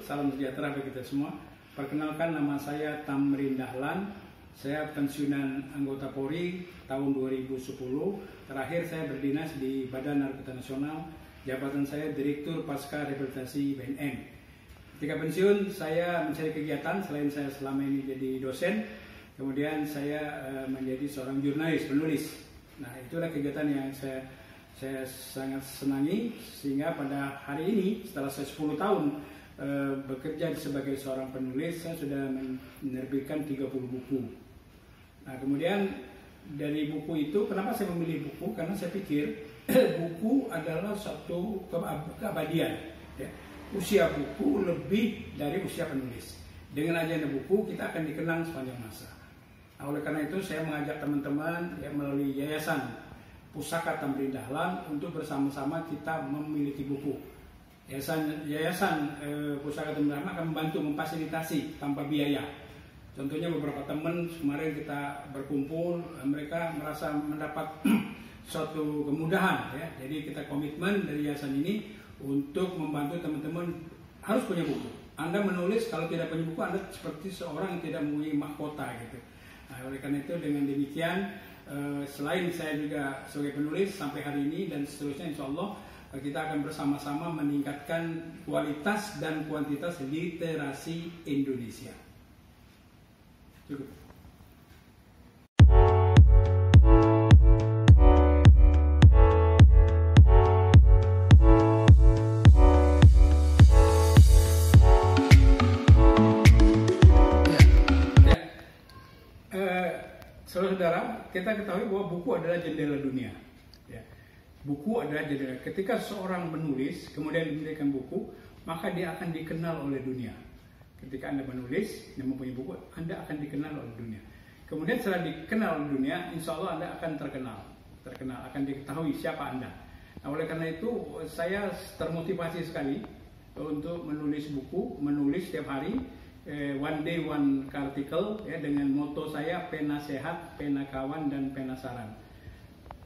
salam sejahtera bagi kita semua. Perkenalkan, nama saya Tamrin Dahlan. Saya pensiunan anggota Polri tahun 2010. Terakhir saya berdinas di Badan Narkotika Nasional. Jabatan saya Direktur Pasca Rehabilitasi BNN. Ketika pensiun, saya mencari kegiatan selain saya selama ini jadi dosen. Kemudian saya menjadi seorang jurnalis, penulis. Nah, itulah kegiatan yang saya sangat senangi, sehingga pada hari ini setelah saya 10 tahun bekerja sebagai seorang penulis, saya sudah menerbitkan 30 buku. Nah, kemudian dari buku itu, kenapa saya memilih buku? Karena saya pikir buku adalah satu keabadian. Ya. Usia buku lebih dari usia penulis. Dengan adanya buku, kita akan dikenang sepanjang masa. Nah, oleh karena itu, saya mengajak teman-teman melalui Yayasan Pusaka Tamrin Dahlan untuk bersama-sama kita memiliki buku. Yayasan Pusaka Tamrin Dahlan akan membantu memfasilitasi tanpa biaya. Contohnya beberapa teman kemarin kita berkumpul, mereka merasa mendapat suatu kemudahan, ya. Jadi kita komitmen dari yayasan ini untuk membantu teman-teman harus punya buku. Anda menulis, kalau tidak punya buku, Anda seperti seorang yang tidak mempunyai mahkota gitu. Nah, oleh karena itu dengan demikian, selain saya juga sebagai penulis sampai hari ini dan seterusnya, insya Allah kita akan bersama-sama meningkatkan kualitas dan kuantitas literasi Indonesia. Cukup. Saudara-saudara, kita ketahui bahwa buku adalah jendela dunia. Ya. Buku adalah jendela. Ketika seorang menulis, kemudian diberikan buku, maka dia akan dikenal oleh dunia. Ketika Anda menulis dan mempunyai buku, Anda akan dikenal oleh dunia. Kemudian setelah dikenal oleh dunia, insya Allah Anda akan terkenal, akan diketahui siapa Anda. Nah, oleh karena itu, saya termotivasi sekali untuk menulis buku, menulis setiap hari. One day one article, ya, dengan moto saya pena sehat, pena kawan, dan pena saran.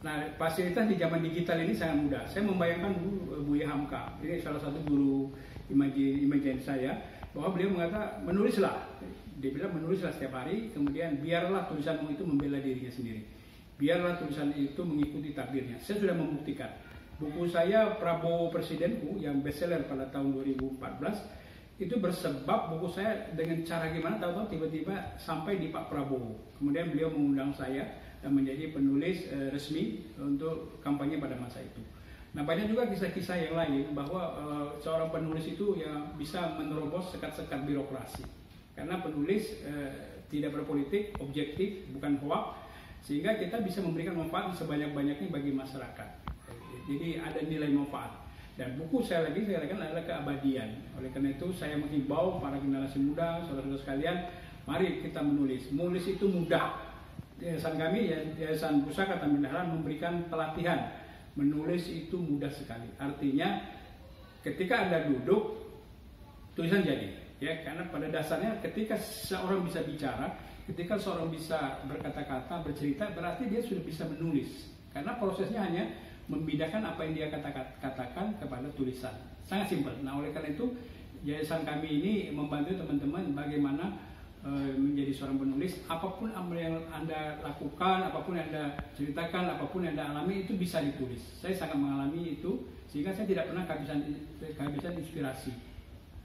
Nah, fasilitas di zaman digital ini sangat mudah. Saya membayangkan dulu Buya Hamka, ini salah satu guru imajinasi saya, bahwa beliau mengatakan menulislah. Dia bilang menulislah setiap hari, kemudian biarlah tulisanmu itu membela dirinya sendiri. Biarlah tulisan itu mengikuti takdirnya. Saya sudah membuktikan. Buku saya Prabowo Presidenku yang bestseller pada tahun 2014 itu bersebab buku saya dengan cara gimana, tahu-tahu tiba-tiba sampai di Pak Prabowo. Kemudian beliau mengundang saya dan menjadi penulis resmi untuk kampanye pada masa itu. Nah, banyak juga kisah-kisah yang lain bahwa seorang penulis itu ya bisa menerobos sekat-sekat birokrasi. Karena penulis tidak berpolitik, objektif, bukan hoak, sehingga kita bisa memberikan manfaat sebanyak-banyaknya bagi masyarakat. Jadi ada nilai manfaat. Dan buku saya katakan adalah keabadian. Oleh karena itu saya menghimbau para generasi muda, saudara-saudara sekalian, mari kita menulis. Menulis itu mudah. Yayasan kami, Yayasan Pusaka Tamrin Dahlan, memberikan pelatihan. Menulis itu mudah sekali. Artinya ketika Anda duduk, tulisan jadi. Ya, karena pada dasarnya ketika seorang bisa bicara, ketika seorang bisa berkata-kata, bercerita, berarti dia sudah bisa menulis. Karena prosesnya hanya membedakan apa yang dia katakan kepada tulisan. Sangat simpel. Nah, oleh karena itu yayasan kami ini membantu teman-teman bagaimana menjadi seorang penulis. Apapun yang Anda lakukan, apapun yang Anda ceritakan, apapun yang Anda alami, itu bisa ditulis. Saya sangat mengalami itu, sehingga saya tidak pernah kehabisan inspirasi.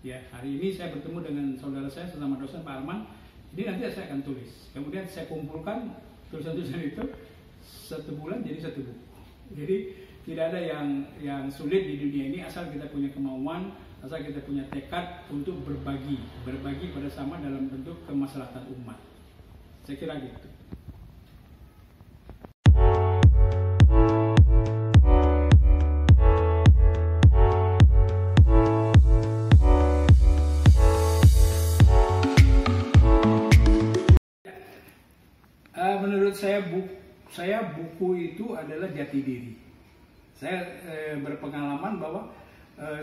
Ya, hari ini saya bertemu dengan saudara saya sesama dosen, Pak Arman. Jadi nanti saya akan tulis. Kemudian saya kumpulkan tulisan-tulisan itu, 1 bulan jadi 1 buku. Jadi tidak ada yang sulit di dunia ini, asal kita punya kemauan, asal kita punya tekad untuk berbagi pada sama dalam bentuk kemaslahatan umat. Saya kira gitu. Menurut saya buku itu adalah jati diri. Saya berpengalaman bahwa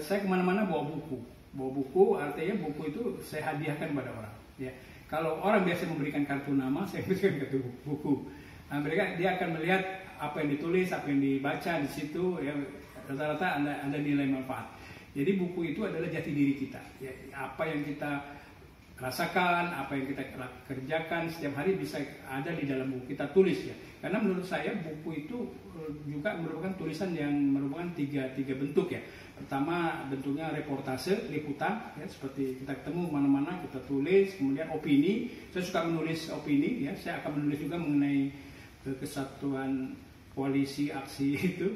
saya kemana-mana bawa buku. Bawa buku artinya buku itu saya hadiahkan pada orang. Ya. Kalau orang biasa memberikan kartu nama, saya berikan kartu buku. Nah, dia akan melihat apa yang ditulis, apa yang dibaca di situ. Ya, rata-rata ada nilai manfaat. Jadi buku itu adalah jati diri kita. Ya, apa yang kita rasakan, apa yang kita kerjakan setiap hari bisa ada di dalam buku kita tulis ya. Karena menurut saya buku itu juga merupakan tulisan yang merupakan tiga bentuk ya. Pertama bentuknya reportase, liputan ya, seperti kita ketemu mana-mana kita tulis, kemudian opini. Saya suka menulis opini ya. Saya akan menulis juga mengenai kesatuan koalisi aksi itu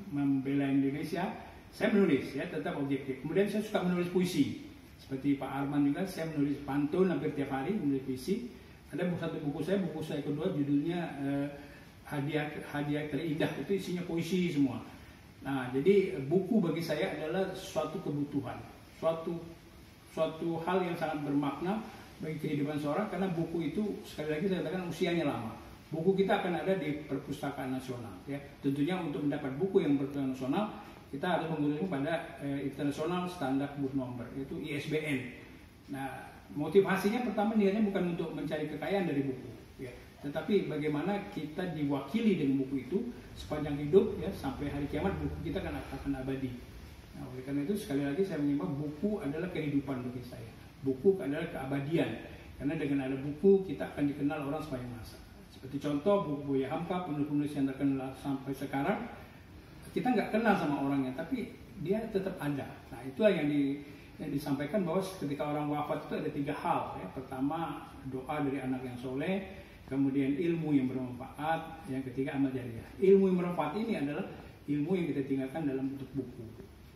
membela Indonesia. Saya menulis ya, tetap objektif. Kemudian saya suka menulis puisi. Seperti Pak Arman juga, saya menulis pantun hampir tiap hari, menulis puisi. Ada satu buku saya kedua judulnya hadiah terindah, itu isinya puisi semua. Nah, jadi buku bagi saya adalah suatu kebutuhan, suatu hal yang sangat bermakna bagi kehidupan seorang, karena buku itu sekali lagi saya katakan usianya lama. Buku kita akan ada di Perpustakaan Nasional, ya. Tentunya untuk mendapat buku yang berkelanjutan nasional, kita harus menggunakan pada International Standard Book Number, yaitu ISBN. Nah, motivasinya pertama niatnya bukan untuk mencari kekayaan dari buku, ya, tetapi bagaimana kita diwakili dengan buku itu sepanjang hidup, ya, sampai hari kiamat buku kita akan abadi. Nah, oleh karena itu sekali lagi saya menyimak buku adalah kehidupan bagi saya. Buku adalah keabadian, karena dengan ada buku kita akan dikenal orang sepanjang masa. Seperti contoh buku Buya Hamka, penulis-penulis yang terkenal sampai sekarang. Kita nggak kenal sama orangnya, tapi dia tetap ada. Nah, itulah yang disampaikan bahwa ketika orang wafat itu ada 3 hal. Ya. Pertama, doa dari anak yang soleh, kemudian ilmu yang bermanfaat, yang ketiga amal jariah. Ilmu yang bermanfaat ini adalah ilmu yang kita tinggalkan dalam bentuk buku.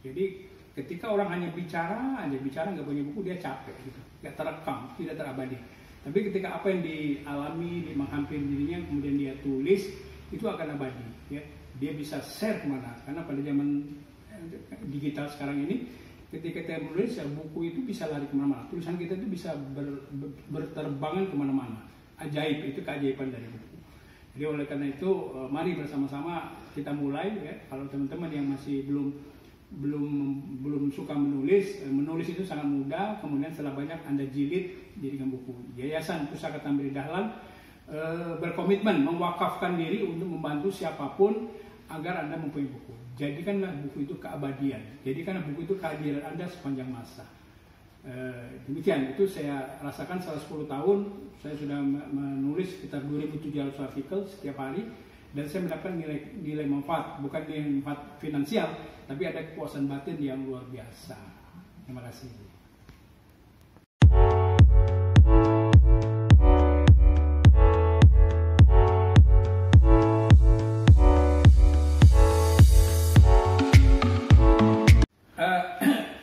Jadi ketika orang hanya bicara nggak punya buku, dia capek, gitu. Nggak terekam, tidak terabadi. Tapi ketika apa yang dialami, menghampiri dirinya, kemudian dia tulis, itu akan abadi. Ya. Dia bisa share kemana, karena pada zaman digital sekarang ini ketika kita menulis ya, buku itu bisa lari kemana-mana, tulisan kita itu bisa berterbangan kemana-mana. Ajaib, itu keajaiban dari buku. Jadi oleh karena itu mari bersama-sama kita mulai ya. Kalau teman-teman yang masih belum suka menulis itu sangat mudah. Kemudian setelah banyak Anda jilid jadikan buku. Yayasan Pusaka Tambiri Dahlan berkomitmen mewakafkan diri untuk membantu siapapun agar Anda mempunyai buku. Jadikanlah buku itu keabadian. Jadikanlah buku itu kehadiran Anda sepanjang masa. Demikian, itu saya rasakan selama 10 tahun. Saya sudah menulis sekitar 2.700 artikel setiap hari. Dan saya mendapatkan nilai manfaat. Bukan nilai manfaat finansial, tapi ada kepuasan batin yang luar biasa. Terima kasih.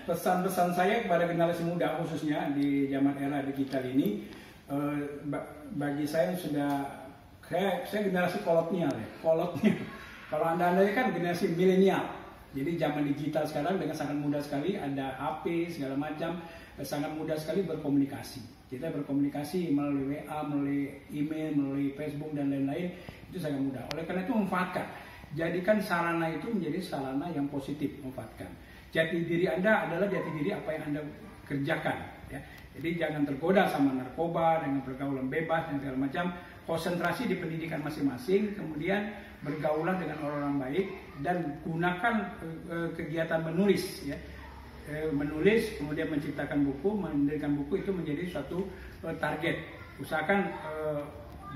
Pesan-pesan saya kepada generasi muda khususnya di zaman era digital ini, bagi saya saya generasi kolotnial ya, Kalau anda ini kan generasi milenial, jadi zaman digital sekarang dengan sangat mudah sekali, ada HP segala macam, sangat mudah sekali berkomunikasi. Kita berkomunikasi melalui WA, melalui email, melalui Facebook dan lain-lain, itu sangat mudah. Oleh karena itu manfaatkan, jadikan sarana itu menjadi sarana yang positif, manfaatkan. Jati diri Anda adalah jati diri apa yang Anda kerjakan. Ya. Jadi jangan tergoda sama narkoba, dengan pergaulan bebas dan segala macam. Konsentrasi di pendidikan masing-masing, kemudian bergaulah dengan orang-orang baik dan gunakan kegiatan menulis. Ya. Menulis, kemudian menciptakan buku, mendirikan buku itu menjadi suatu target. Usahakan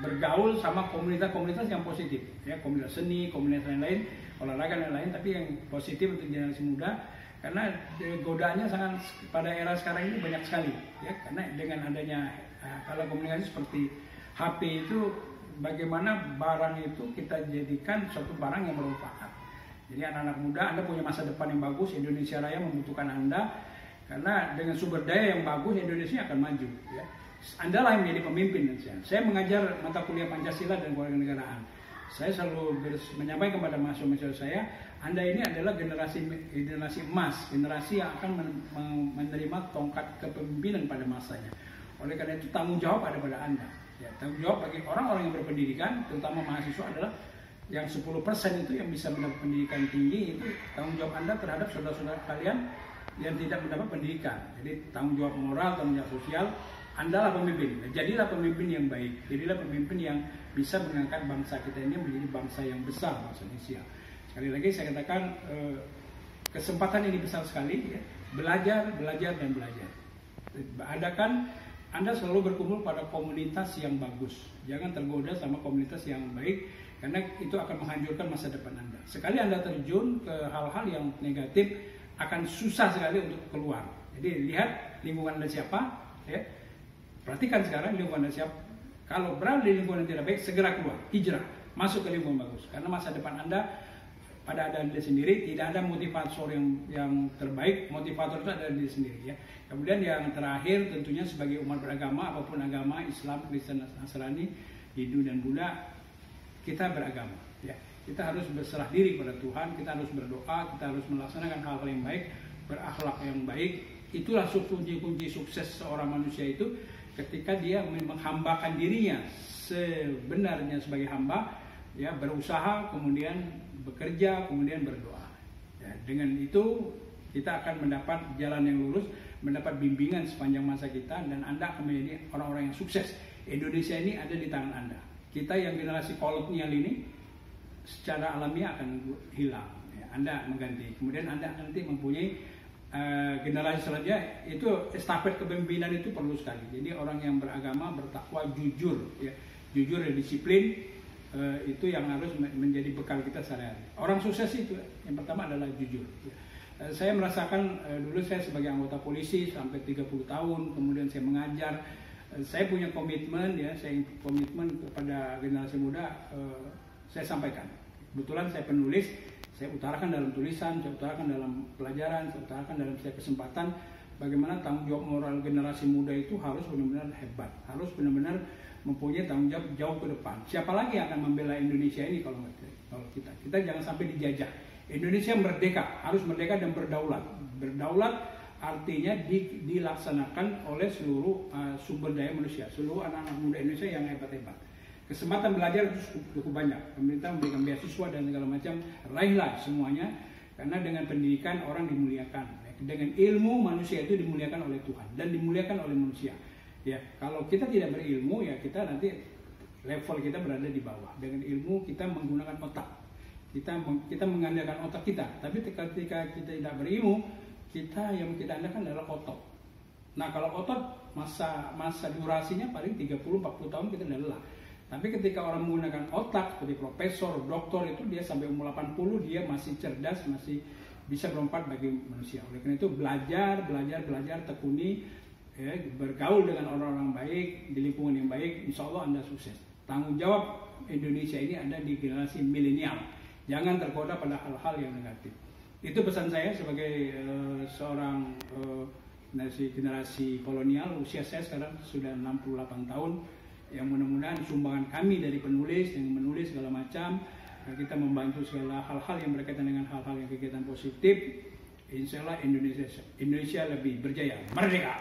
bergaul sama komunitas-komunitas yang positif, ya, komunitas seni, komunitas lain-lain, olahraga dan lain-lain, tapi yang positif untuk generasi muda. Karena godaannya sangat pada era sekarang ini banyak sekali, ya, karena dengan adanya alat komunikasi seperti HP itu, bagaimana barang itu kita jadikan suatu barang yang bermanfaat. Jadi anak-anak muda, Anda punya masa depan yang bagus, Indonesia Raya membutuhkan Anda, karena dengan sumber daya yang bagus Indonesia akan maju. Ya. Anda lah yang menjadi pemimpin. Saya mengajar mata kuliah Pancasila dan Kewarganegaraan. Saya selalu menyampaikan kepada mahasiswa saya, Anda ini adalah generasi emas, generasi yang akan menerima tongkat kepemimpinan pada masanya. Oleh karena itu tanggung jawab ada pada Anda. Ya, tanggung jawab bagi orang-orang yang berpendidikan, terutama mahasiswa, adalah yang 10% itu yang bisa mendapat pendidikan tinggi. Itu tanggung jawab Anda terhadap saudara-saudara kalian yang tidak mendapat pendidikan. Jadi tanggung jawab moral, tanggung jawab sosial. Anda lah pemimpin, jadilah pemimpin yang baik, jadilah pemimpin yang bisa mengangkat bangsa kita ini menjadi bangsa yang besar, bangsa Indonesia. Sekali lagi saya katakan, kesempatan ini besar sekali, ya. Belajar, belajar, dan belajar. Adakan Anda selalu berkumpul pada komunitas yang bagus. Jangan tergoda sama komunitas yang baik, karena itu akan menghancurkan masa depan Anda. Sekali Anda terjun ke hal-hal yang negatif, akan susah sekali untuk keluar. Jadi lihat lingkungan Anda siapa, ya. Perhatikan sekarang lingkungan Anda siapa. Kalau berada di lingkungan yang tidak baik, segera keluar, hijrah, masuk ke lingkungan bagus. Karena masa depan Anda pada Anda sendiri, tidak ada motivator yang terbaik. Motivator itu ada di diri sendiri, ya. Kemudian yang terakhir tentunya sebagai umat beragama, apapun agama, Islam, Kristen, Nasrani, Hindu dan Buddha, kita beragama, ya. Kita harus berserah diri pada Tuhan, kita harus berdoa, kita harus melaksanakan hal-hal yang baik, berakhlak yang baik. Itulah kunci-kunci sukses seorang manusia itu, ketika dia menghambakan dirinya sebenarnya sebagai hamba, ya, berusaha, kemudian bekerja, kemudian berdoa. Ya, dengan itu kita akan mendapat jalan yang lurus, mendapat bimbingan sepanjang masa kita, dan Anda akan menjadi orang-orang yang sukses. Indonesia ini ada di tangan Anda. Kita yang generasi kolonial ini secara alamiah akan hilang. Ya, Anda mengganti. Kemudian Anda nanti mempunyai generasi selanjutnya. Itu estafet kepemimpinan itu perlu sekali. Jadi orang yang beragama, bertakwa, jujur, ya, jujur dan disiplin, itu yang harus menjadi bekal kita sehari-hari. Orang sukses itu yang pertama adalah jujur. Ya. Saya merasakan dulu saya sebagai anggota polisi sampai 30 tahun, kemudian saya mengajar. Saya punya komitmen, ya, saya komitmen kepada generasi muda. Saya sampaikan. Kebetulan saya penulis. Saya utarakan dalam tulisan, saya utarakan dalam pelajaran, saya utarakan dalam setiap kesempatan bagaimana tanggung jawab moral generasi muda itu harus benar-benar hebat, harus benar-benar mempunyai tanggung jawab jauh ke depan. Siapa lagi yang akan membela Indonesia ini kalau kita? Kita jangan sampai dijajah. Indonesia merdeka, harus merdeka dan berdaulat. Berdaulat artinya dilaksanakan oleh seluruh sumber daya manusia, seluruh anak-anak muda Indonesia yang hebat-hebat. Kesempatan belajar itu cukup banyak. Pemerintah memberikan beasiswa dan segala macam. Raihlah semuanya, karena dengan pendidikan orang dimuliakan. Dengan ilmu manusia itu dimuliakan oleh Tuhan dan dimuliakan oleh manusia. Ya, kalau kita tidak berilmu, ya kita nanti level kita berada di bawah. Dengan ilmu kita menggunakan otak. Kita mengandalkan otak kita. Tapi ketika kita tidak berilmu, yang kita andalkan adalah otot. Nah, kalau otot masa durasinya paling 30-40 tahun kita sudah lelah. Tapi ketika orang menggunakan otak seperti profesor, doktor, itu dia sampai umur 80 dia masih cerdas, masih bisa bermanfaat bagi manusia. Oleh karena itu belajar, tekuni, ya, bergaul dengan orang-orang baik, di lingkungan yang baik, insya Allah Anda sukses. Tanggung jawab Indonesia ini ada di generasi milenial. Jangan tergoda pada hal-hal yang negatif. Itu pesan saya sebagai seorang generasi kolonial. Usia saya sekarang sudah 68 tahun. Yang mudah-mudahan sumbangan kami dari penulis yang menulis segala macam, kita membantu segala hal-hal yang berkaitan dengan hal-hal yang kegiatan positif. Insya Allah Indonesia lebih berjaya, merdeka.